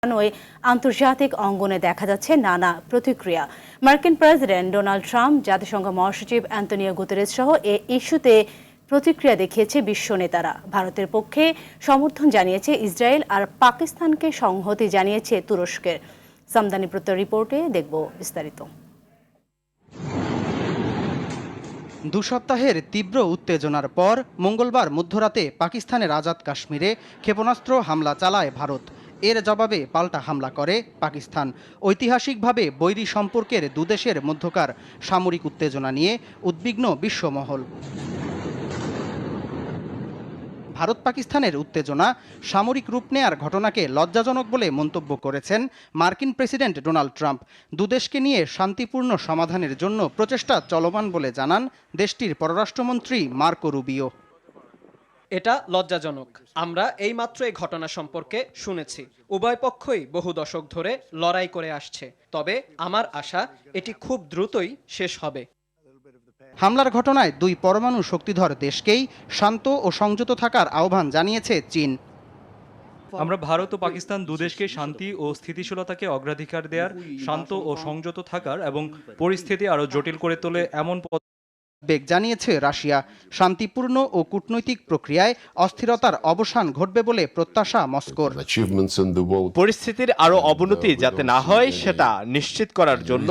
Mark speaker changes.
Speaker 1: ওই আন্তর্জাতিক অঙ্গনে দেখা যাচ্ছে নানা প্রতিক্রিয়া। মার্কিন প্রেসিডেন্ট ডোনাল্ড ট্রাম্প, জাতিসংঘ মহাসচিব অ্যান্তোনিও গুতেরেস সহ এ ইস্যুতে প্রতিক্রিয়া দেখিয়েছে বিশ্ব নেতারা। ভারতের পক্ষে সমর্থন জানিয়েছে ইসরায়েল, আর পাকিস্তানকে সংহতি জানিয়েছে তুরস্কের। সামদানি প্রত্যয় রিপোর্টে দেখব বিস্তারিত।
Speaker 2: 2 সপ্তাহের তীব্র উত্তেজনার পর মঙ্গলবার মধ্যরাতে পাকিস্তানের আজাদ কাশ্মীরে ক্ষেপণাস্ত্র হামলা চালায় ভারত। এর জবাবে পাল্টা হামলা করে পাকিস্তান। ঐতিহাসিকভাবে বৈরী সম্পর্কের দুদেশের মধ্যকার সামরিক উত্তেজনা নিয়ে উদ্বিগ্ন বিশ্বমহল। ভারত পাকিস্তানের উত্তেজনা সামরিক রূপ নেয়ার ঘটনাকে লজ্জাজনক বলে মন্তব্য করেছেন মার্কিন প্রেসিডেন্ট ডোনাল্ড ট্রাম্প। দুদেশকে নিয়ে শান্তিপূর্ণ সমাধানের জন্য প্রচেষ্টা চলমান বলে জানান দেশটির পররাষ্ট্রমন্ত্রী মার্কো রুবিও।
Speaker 3: এটা লজ্জাজনক। আমরা এইমাত্র এই ঘটনা সম্পর্কে শুনেছি। উভয় পক্ষই বহু দশক ধরে লড়াই করে আসছে, তবে আমার আশা এটি খুব দ্রুতই শেষ হবে।
Speaker 2: হামলার ঘটনায় 2 পরমাণু শক্তিধর দেশকেই শান্ত ও সংযত থাকার আহ্বান জানিয়েছে চীন।
Speaker 4: আমরা ভারত ও পাকিস্তান দুদেশকে শান্তি ও স্থিতিশীলতাকে অগ্রাধিকার দেওয়ার, শান্ত ও সংযত থাকার এবং পরিস্থিতি আরও জটিল করে তোলে এমন
Speaker 2: বেগ জানিয়েছে রাশিয়া। শান্তিপূর্ণ ও কূটনৈতিক প্রক্রিয়ায় অস্থিরতার অবসান ঘটবে বলে প্রত্যাশা মস্কোর।
Speaker 5: পরিস্থিতির আরো অবনতি যাতে না হয় সেটা নিশ্চিত করার জন্য